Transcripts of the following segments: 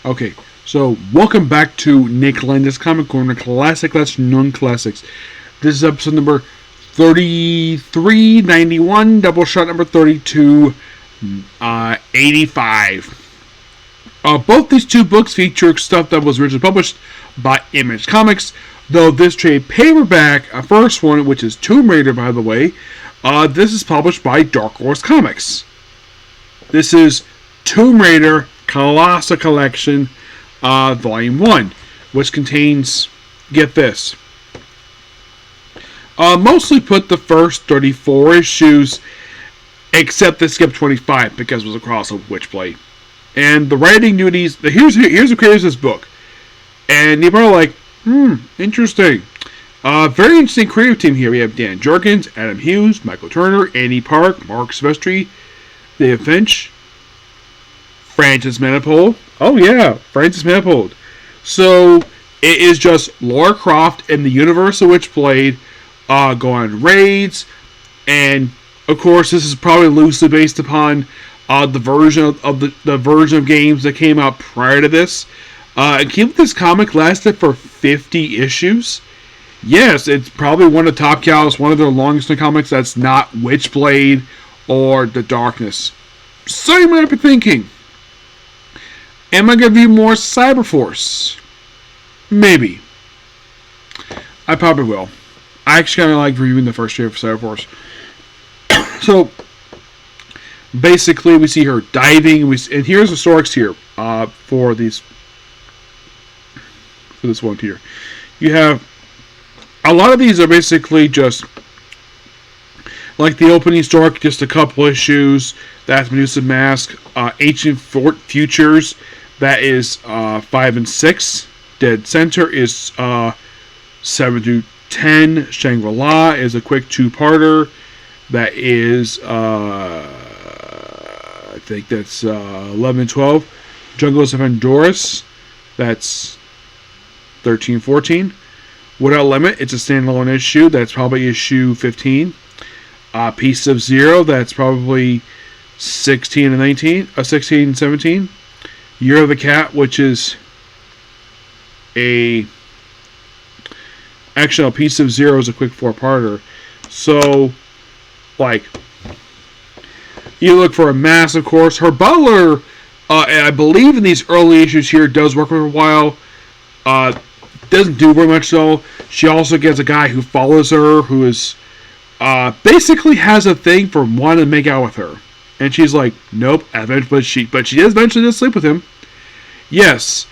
Okay, so welcome back to Nick Lenz Comic Corner, Classic Less Known Classics. This is episode number 3391, Doubleshot number 3285. Both these two books feature stuff that was originally published by Image Comics, though this trade paperback, first one, which is Tomb Raider, by the way, this is published by Dark Horse Comics. This is Tomb Raider Colossal Collection, Volume 1, which contains, get this, mostly put the first 34 issues, except they skipped 25 because it was a Colossal Witchblade. And the writing duties, here's who creates this book. And you're probably like, interesting. Very interesting creative team here. We have Dan Jurgens, Adam Hughes, Michael Turner, Andy Park, Mark Silvestri, Dave Finch, Francis Manifold. Oh yeah, Francis Manifold. So it is just Lara Croft and the universe of Witchblade go on raids, and of course this is probably loosely based upon the version of the version of games that came out prior to this. And keep this comic lasted for 50 issues. Yes, it's probably one of Top Cow's, one of their longest comics that's not Witchblade or The Darkness. So you might be thinking, am I going to view more Cyberforce? Maybe. I probably will. I actually kind of like reviewing the first year of Cyberforce. So, basically, we see her diving, and here's the storks here for this one here. You have a lot of these are basically just like the opening stork, just a couple issues. That's Medusa Mask, Ancient Futures. That is 5 and 6. Dead Center is 7 through 10. Shangri-La is a quick two-parter. That is, I think that's 11 and 12. Jungles of Honduras. That's 13, 14. Without Limit, it's a standalone issue. That's probably issue 15. Piece of Zero, that's probably 16 and 19. 16 and 17. Year of the Cat, which is actually, a Piece of Zero is a quick four-parter. So, like, you look for a mass, of course. Her butler, I believe in these early issues here, does work for a while. Doesn't do very much though. She also gets a guy who follows her, who is basically has a thing for wanting to make out with her, and she's like, nope. But she does eventually just sleep with him. Yes.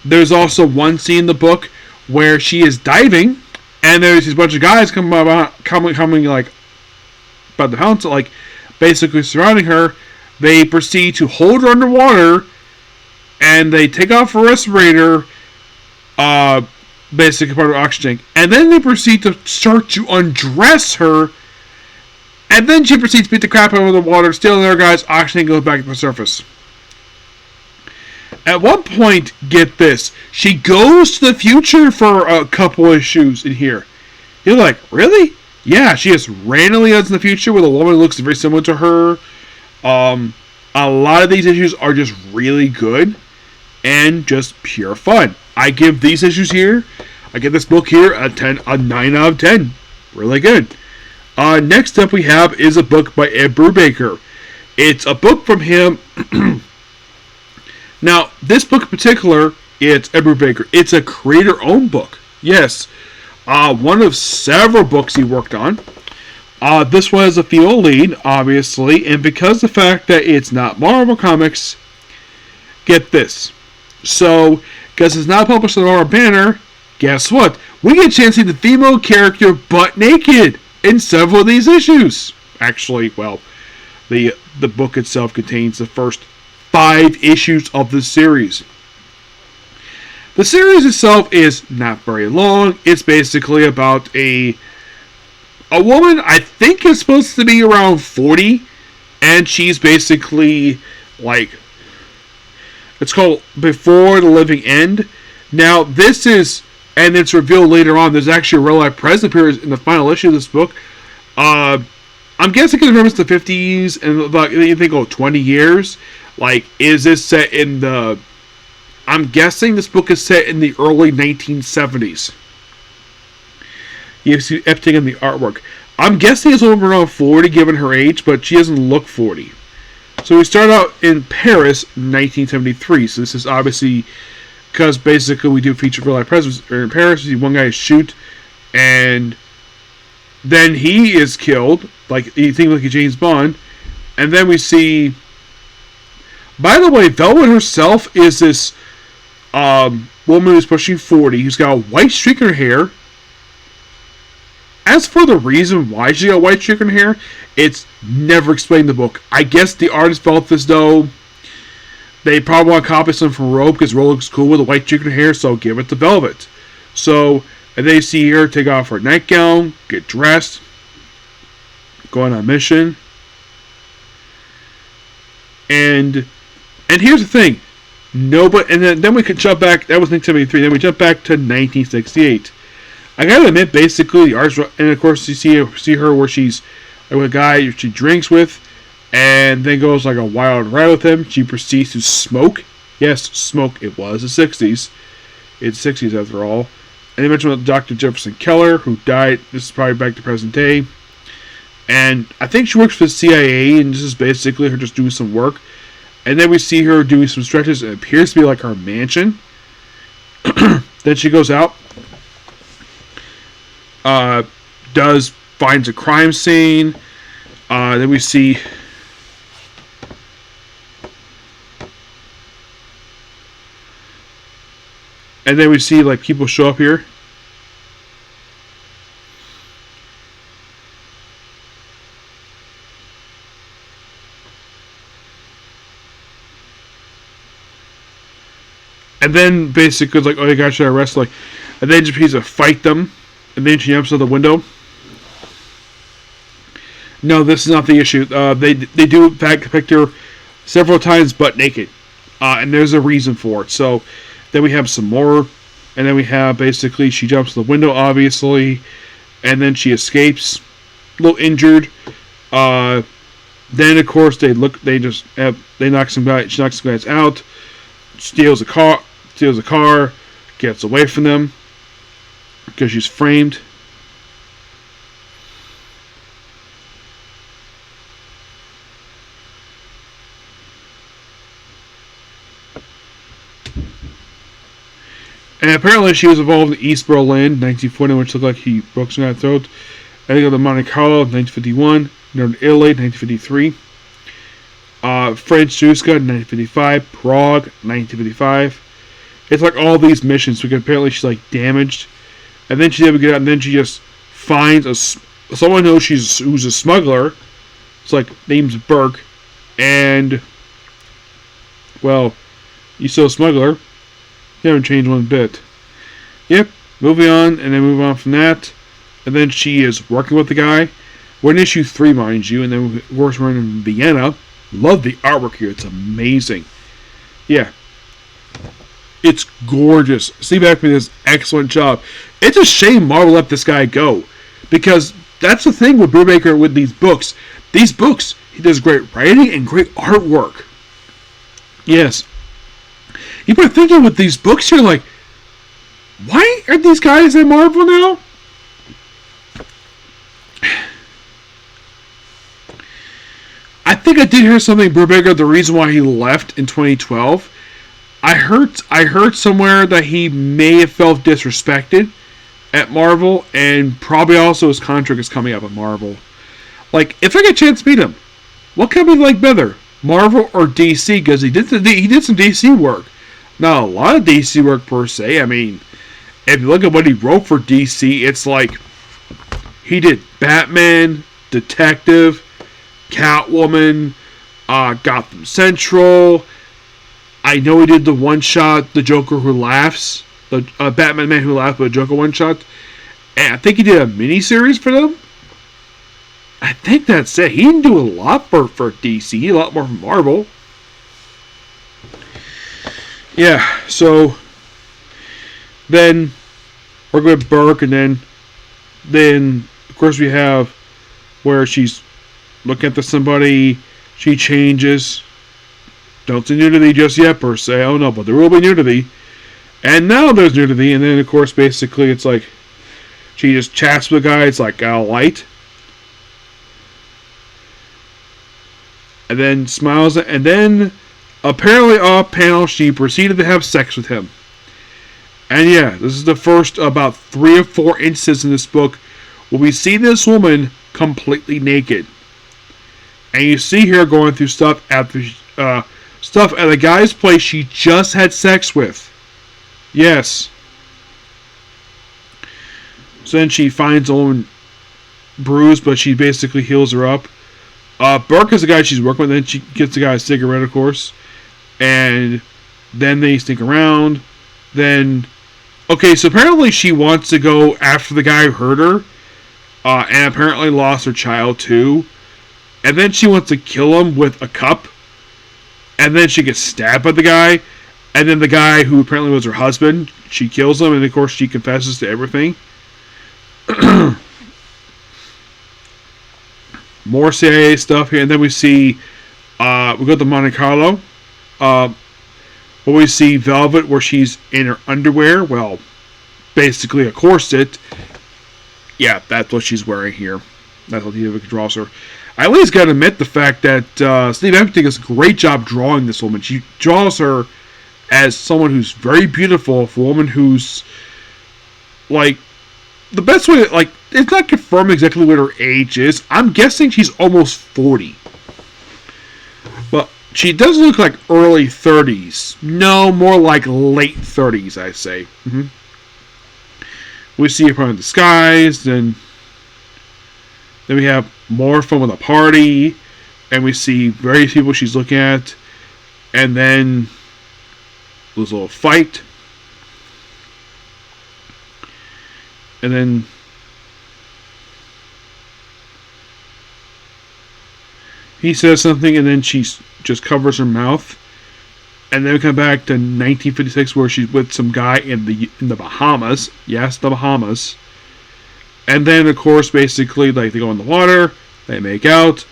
There's also one scene in the book where she is diving, and there's these bunch of guys coming like about the house, like basically surrounding her. They proceed to hold her underwater, and they take off her respirator. Basically part of oxygen, and then they proceed to start to undress her, and then she proceeds to beat the crap out of the water, stealing their guys. Oxygen goes back to the surface. At one point, get this, she goes to the future for a couple issues in here. You're like, really? Yeah, she just randomly goes in the future with a woman who looks very similar to her. A lot of these issues are just really good and just pure fun. I give these issues here, I give this book here a 9 out of 10. Really good. Next up we have is a book by Ed Brubaker. It's a book from him. Now, this book in particular, it's Ed Brubaker. It's a creator-owned book. Yes. One of several books he worked on. This one is a female lead, obviously, and because of the fact that it's not Marvel Comics, get this. So, because it's not published on our banner, guess what? We get a chance to see the female character butt naked in several of these issues. Actually, well, the book itself contains the first 5 issues of the series. The series itself is not very long. It's basically about a woman, I think is supposed to be around 40, and she's basically like, it's called Before the Living End. Now, this is, and it's revealed later on, there's actually a real-life present appears in the final issue of this book. I'm guessing because remember it's the 50s, and like, you think, 20 years? Like, is this set in the I'm guessing this book is set in the early 1970s. You see everything in the artwork. I'm guessing it's over around 40 given her age, but she doesn't look 40. So we start out in Paris, 1973. So this is obviously because basically we do feature real life presence in Paris. We see one guy shoot, and then he is killed, like you think like a James Bond, and then we see. By the way, Velvet herself is this woman who's pushing 40, who's got a white streak in her hair. As for the reason why she got white streak in her hair, it's never explained in the book. I guess the artist felt as though they probably want to copy something from Roe because Roe looks cool with a white streak in her hair, so give it to Velvet. So, and then you see her take off her nightgown, get dressed, go on a mission. And here's the thing. And then we could jump back. That was 1973. Then we jump back to 1968. I gotta admit, basically, the artist, and of course, you see her where she's with a guy she drinks with, and then goes like a wild ride with him. She proceeds to smoke. Yes, smoke. It was the 60s. It's 60s after all. And they mentioned about Dr. Jefferson Keller, who died. This is probably back to present day. And I think she works for the CIA, and this is basically her just doing some work. And then we see her doing some stretches. It appears to be like her mansion. Then she goes out. Finds a crime scene. Then we see. And then we see like people show up here. And then basically it's like, oh, you guys should arrest, like, and then she needs to fight them, and then she jumps out the window. No, this is not the issue. They do in fact depict her several times butt naked, and there's a reason for it. So then we have some more, and then we have basically she jumps the window, obviously, and then she escapes, a little injured. Then of course they knock some guys. She knocks some guys out, steals a car, gets away from them because she's framed. And apparently she was involved in East Berlin, 1940, which looked like he broke some guy's throat. I think of the Monte Carlo, 1951. Northern Italy, 1953. French Juska, 1955. Prague, 1955. It's like all these missions because apparently she's like damaged. And then she's able to get out, and then she just finds someone knows who's a smuggler. It's like name's Burke. And, well, you still a smuggler. You haven't changed one bit. Yep, moving on, and then move on from that. And then she is working with the guy. We're in issue 3, mind you, and then of course we're in Vienna. Love the artwork here, it's amazing. Yeah. It's gorgeous. Steve Ackerman does an excellent job. It's a shame Marvel let this guy go. Because that's the thing with Brubaker with these books. These books, he does great writing and great artwork. Yes. You were thinking with these books, you're like, why are these guys at Marvel now? I think I did hear something, Brubaker, the reason why he left in 2012. I heard somewhere that he may have felt disrespected at Marvel, and probably also his contract is coming up at Marvel. Like, if I get a chance to meet him, what company like better, Marvel or DC? Because he did some DC work. Not a lot of DC work per se. I mean, if you look at what he wrote for DC, it's like he did Batman, Detective, Catwoman, Gotham Central. I know he did the one-shot, The Joker Who Laughs, the Batman Man Who Laughs, but Joker one-shot. And I think he did a miniseries for them. I think that's it. He didn't do a lot for DC, a lot more for Marvel. Yeah, so then we're going to Burke, and then of course we have where she's looking at somebody, she changes, Don't see nudity just yet, per se. Oh no, but there will be nudity. And now there's nudity, and then of course, basically, it's like she just chats with the guy. It's like light, and then smiles, and then apparently off panel, she proceeded to have sex with him. And yeah, this is the first about 3 or 4 instances in this book where we see this woman completely naked, and you see her going through stuff at the guy's place she just had sex with. Yes. So then she finds a woman bruised, but she basically heals her up. Burke is the guy she's working with. Then she gets the guy a cigarette, of course, and then they sneak around. Then, okay, so apparently she wants to go after the guy who hurt her, and apparently lost her child too. And then she wants to kill him with a cup. And then she gets stabbed by the guy. And then the guy who apparently was her husband, she kills him. And of course she confesses to everything. More CIA stuff here. And then we see, we go to Monte Carlo. Where we see Velvet where she's in her underwear. Well, basically a corset. Yeah, that's what she's wearing here. That's what he draws her. I at least gotta admit the fact that Steve Epstein does a great job drawing this woman. She draws her as someone who's very beautiful, for a woman who's, like, the best way, like, it's not confirmed exactly what her age is. I'm guessing she's almost 40. But she does look like early 30s. No, more like late 30s, I say. Mm-hmm. We see her in disguise, then we have more fun with a party, and we see various people she's looking at, and then there's a little fight, and then he says something, and then she just covers her mouth, and then we come back to 1956 where she's with some guy in the Bahamas. Yes, the Bahamas. And then, of course, basically, like, they go in the water, they make out,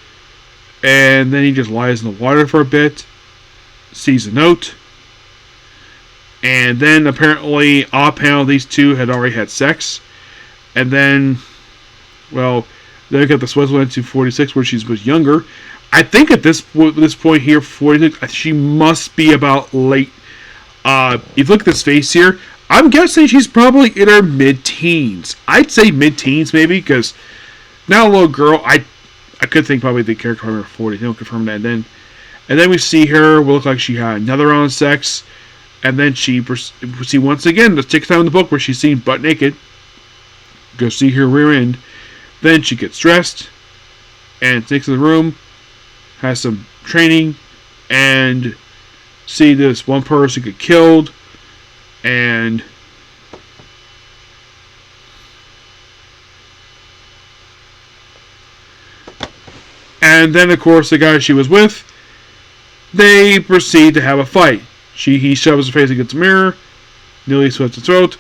and then he just lies in the water for a bit, sees a note, and then apparently, off panel, these two had already had sex, and then, well, then we got the Switzerland to 46 where she was younger. I think at this point here, 46, she must be about late. If you look at this face here, I'm guessing she's probably in her mid-teens. I'd say mid-teens, maybe, because now a little girl, I could think probably the character probably 40. They don't confirm that. And then we see her, will look like she had another round of sex, and then she once again, the 6th time in the book where she's seen butt naked, go see her rear end. Then she gets dressed, and takes to the room, has some training, and see this one person get killed. And then, of course, the guy she was with, they proceed to have a fight. He shoves her face against the mirror, nearly slits her throat,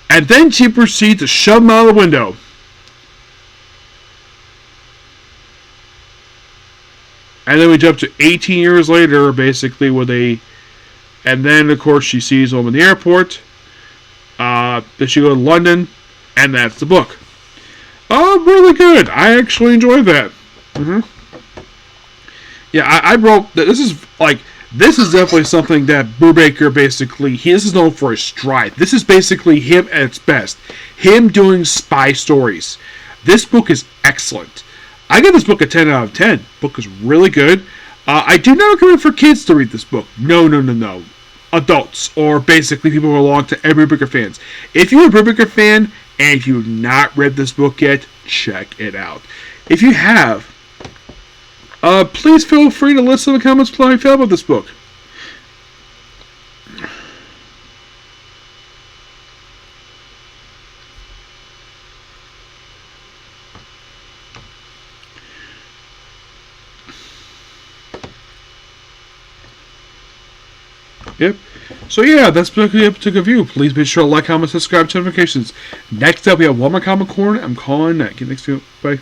and then she proceeds to shove him out of the window. And then we jump to 18 years later, basically, and then, of course, she sees him in the airport. Then she goes to London, and that's the book. Really good. I actually enjoyed that. Mm-hmm. Yeah, I wrote that this is definitely something that Brubaker basically, this is known for his stride. This is basically him at its best. Him doing spy stories. This book is excellent. I give this book a 10 out of 10. The book is really good. I do not recommend for kids to read this book. No. Adults, or basically people who belong to every Brubaker fans. If you're a Brubaker fan, and if you've not read this book yet, check it out. If you have, please feel free to list in the comments below how you feel about this book. Yep. So yeah, that's basically it to review. Please be sure to like, comment, subscribe, turn notifications. Next up, we have one more comic corner. I'm calling that. Get next to it. Bye.